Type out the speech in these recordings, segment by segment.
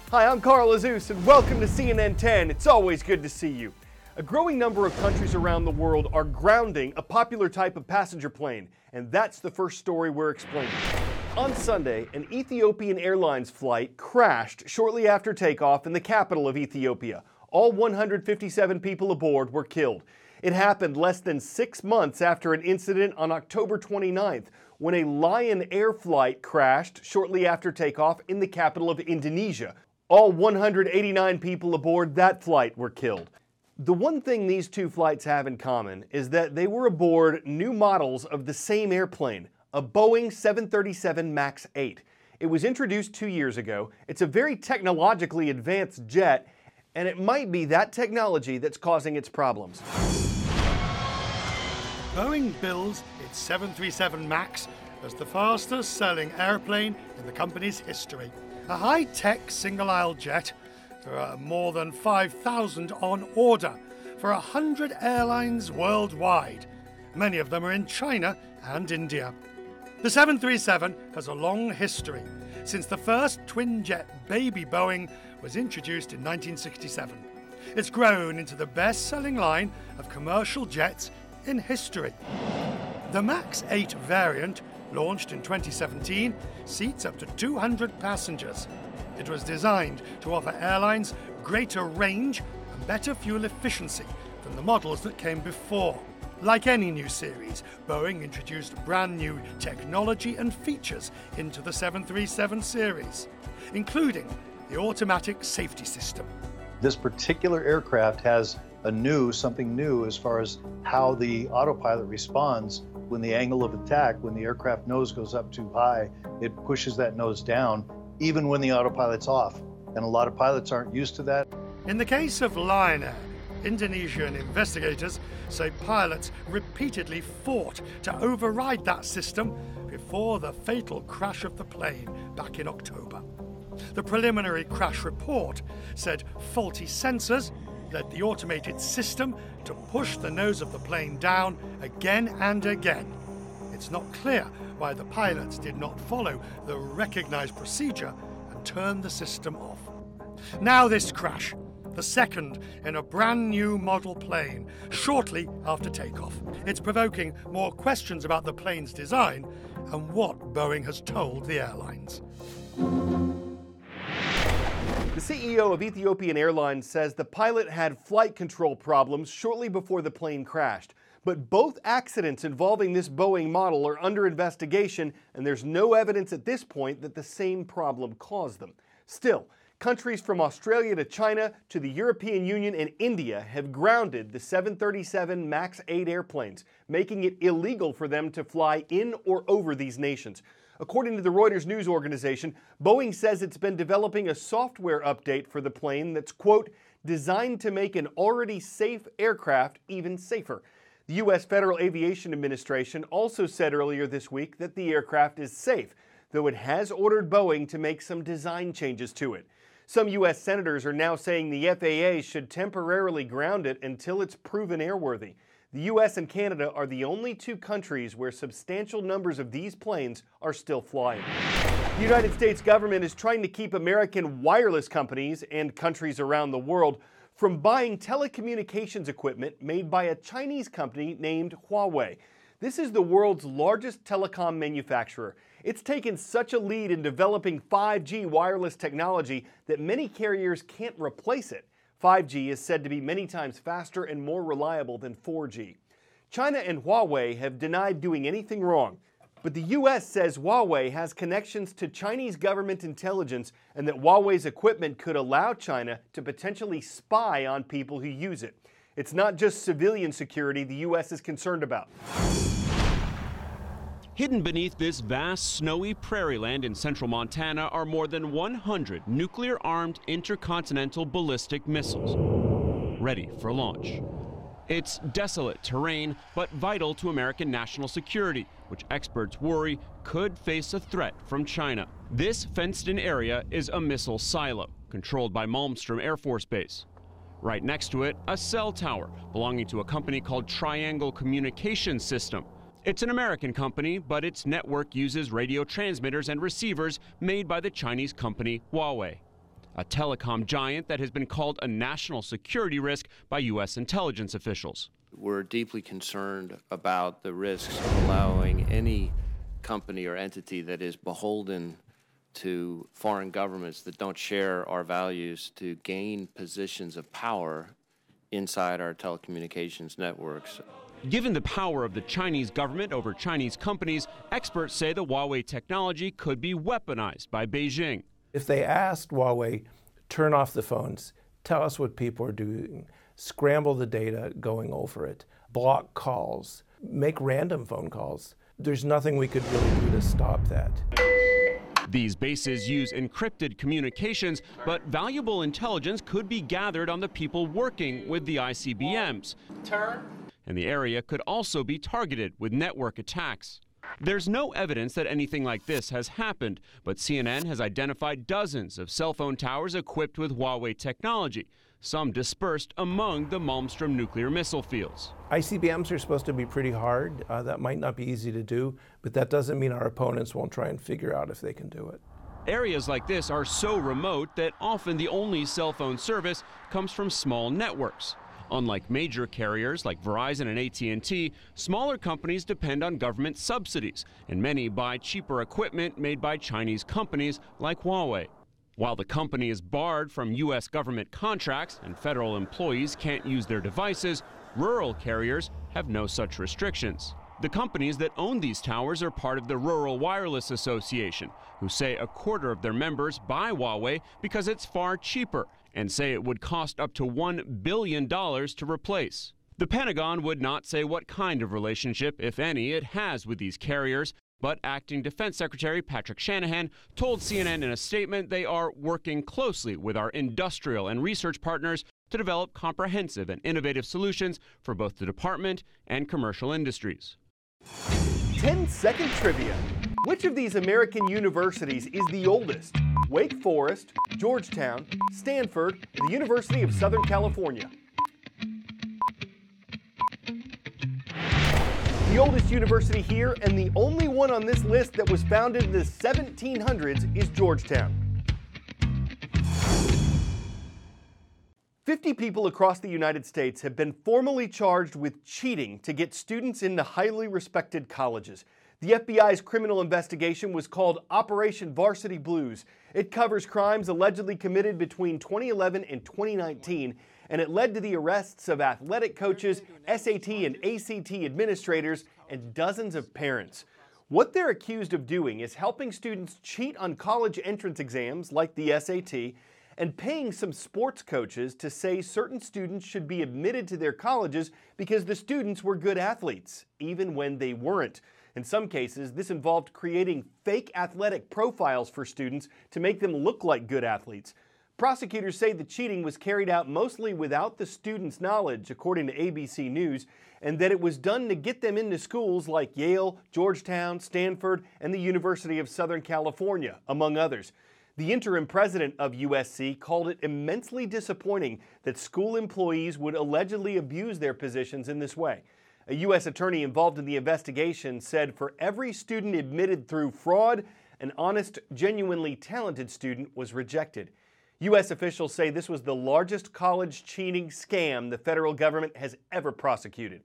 Hi, I'm Carl Azus, and welcome to CNN 10. It's always good to see you. A growing number of countries around the world are grounding a popular type of passenger plane, and that's the first story we're explaining. On Sunday, an Ethiopian Airlines flight crashed shortly after takeoff in the capital of Ethiopia. All 157 people aboard were killed. It happened less than 6 months after an incident on October 29th, when a Lion Air flight crashed shortly after takeoff in the capital of Indonesia. All 189 people aboard that flight were killed. The one thing these two flights have in common is that they were aboard new models of the same airplane, a Boeing 737 MAX 8. It was introduced 2 years ago. It's a very technologically advanced jet, and it might be that technology that's causing its problems. Boeing bills its 737 MAX as the fastest selling airplane in the company's history. A high-tech single-aisle jet. There are more than 5,000 on order for 100 airlines worldwide. Many of them are in China and India. The 737 has a long history, since the first twin-jet baby Boeing was introduced in 1967. It's grown into the best-selling line of commercial jets in history. The MAX 8 variant, launched in 2017, seats up to 200 passengers. It was designed to offer airlines greater range and better fuel efficiency than the models that came before. Like any new series, Boeing introduced brand new technology and features into the 737 series, including the automatic safety system. This particular aircraft has something new as far as how the autopilot responds when the angle of attack, when the aircraft nose goes up too high, it pushes that nose down, even when the autopilot's off. And a lot of pilots aren't used to that. In the case of Lion Air, Indonesian investigators say pilots repeatedly fought to override that system before the fatal crash of the plane back in October. The preliminary crash report said faulty sensors led the automated system to push the nose of the plane down again and again. It's not clear why the pilots did not follow the recognized procedure and turn the system off. Now this crash, the second in a brand new model plane, shortly after takeoff. It's provoking more questions about the plane's design and what Boeing has told the airlines. The CEO of Ethiopian Airlines says the pilot had flight control problems shortly before the plane crashed. But both accidents involving this Boeing model are under investigation, and there's no evidence at this point that the same problem caused them. Still, countries from Australia to China to the European Union and India have grounded the 737 MAX 8 airplanes, making it illegal for them to fly in or over these nations. According to the Reuters news organization, Boeing says it's been developing a software update for the plane that's, quote, designed to make an already safe aircraft even safer. The U.S. Federal Aviation Administration also said earlier this week that the aircraft is safe, though it has ordered Boeing to make some design changes to it. Some U.S. senators are now saying the FAA should temporarily ground it until it's proven airworthy. The U.S. and Canada are the only two countries where substantial numbers of these planes are still flying. The United States government is trying to keep American wireless companies and countries around the world from buying telecommunications equipment made by a Chinese company named Huawei. This is the world's largest telecom manufacturer. It's taken such a lead in developing 5G wireless technology that many carriers can't replace it. 5G is said to be many times faster and more reliable than 4G. China and Huawei have denied doing anything wrong, but the U.S. says Huawei has connections to Chinese government intelligence and that Huawei's equipment could allow China to potentially spy on people who use it. It's not just civilian security the U.S. is concerned about. Hidden beneath this vast, snowy prairie land in central Montana are more than 100 nuclear-armed intercontinental ballistic missiles, ready for launch. It's desolate terrain, but vital to American national security, which experts worry could face a threat from China. This fenced-in area is a missile silo, controlled by Malmstrom Air Force Base. Right next to it, a cell tower belonging to a company called Triangle Communications System. It's an American company, but its network uses radio transmitters and receivers made by the Chinese company Huawei. a telecom giant that has been called a national security risk by U.S. intelligence officials. We're deeply concerned about the risks of allowing any company or entity that is beholden to foreign governments that don't share our values to gain positions of power inside our telecommunications networks. Given the power of the Chinese government over Chinese companies, experts say the Huawei technology could be weaponized by Beijing. If they asked Huawei, turn off the phones, tell us what people are doing, scramble the data going over it, block calls, make random phone calls, there's nothing we could really do to stop that. These bases use encrypted communications, but valuable intelligence could be gathered on the people working with the ICBMs. And the area could also be targeted with network attacks. There's no evidence that anything like this has happened, but CNN has identified dozens of cell phone towers equipped with Huawei technology, some dispersed among the Malmstrom nuclear missile fields. ICBMs are supposed to be pretty hard. That might not be easy to do, but that doesn't mean our opponents won't try and figure out if they can do it. Areas like this are so remote that often the only cell phone service comes from small networks. Unlike major carriers like Verizon and AT&T, smaller companies depend on government subsidies, and many buy cheaper equipment made by Chinese companies like Huawei. While the company is barred from U.S. government contracts and federal employees can't use their devices, rural carriers have no such restrictions. The companies that own these towers are part of the Rural Wireless Association, who say a quarter of their members buy Huawei because it's far cheaper, and say it would cost up to $1 billion to replace. The Pentagon would not say what kind of relationship, if any, it has with these carriers, but Acting Defense Secretary Patrick Shanahan told CNN in a statement they are working closely with our industrial and research partners to develop comprehensive and innovative solutions for both the department and commercial industries. 10-second trivia. Which of these American universities is the oldest? Wake Forest, Georgetown, Stanford, the University of Southern California. The oldest university here, and the only one on this list that was founded in the 1700s, is Georgetown. 50 people across the United States have been formally charged with cheating to get students into highly respected colleges. The FBI's criminal investigation was called Operation Varsity Blues. It covers crimes allegedly committed between 2011 and 2019, and it led to the arrests of athletic coaches, SAT and ACT administrators, and dozens of parents. What they're accused of doing is helping students cheat on college entrance exams like the SAT, and paying some sports coaches to say certain students should be admitted to their colleges because the students were good athletes, even when they weren't. In some cases, this involved creating fake athletic profiles for students to make them look like good athletes. Prosecutors say the cheating was carried out mostly without the students' knowledge, according to ABC News, and that it was done to get them into schools like Yale, Georgetown, Stanford, and the University of Southern California, among others. The interim president of USC called it immensely disappointing that school employees would allegedly abuse their positions in this way. A U.S. attorney involved in the investigation said for every student admitted through fraud, an honest, genuinely talented student was rejected. U.S. officials say this was the largest college cheating scam the federal government has ever prosecuted.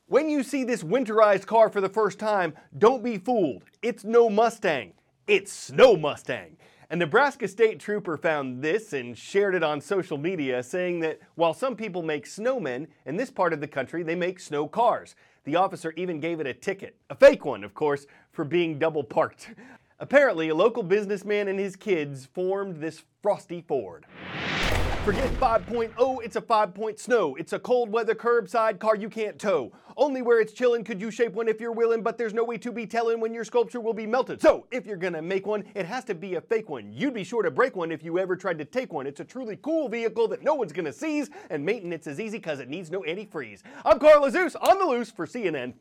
When you see this winterized car for the first time, don't be fooled. It's no Mustang. It's Snow Mustang. A Nebraska state trooper found this and shared it on social media, saying that while some people make snowmen, in this part of the country they make snow cars. The officer even gave it a ticket, a fake one, of course, for being double parked. Apparently, a local businessman and his kids formed this frosty Ford. Forget 5.0, it's a 5-point snow. It's a cold weather curbside car you can't tow. Only where it's chillin' could you shape one if you're willin', but there's no way to be tellin' when your sculpture will be melted. So, if you're gonna make one, it has to be a fake one. You'd be sure to break one if you ever tried to take one. It's a truly cool vehicle that no one's gonna seize, and maintenance is easy cause it needs no antifreeze. I'm Carl Azuz on the loose for CNN.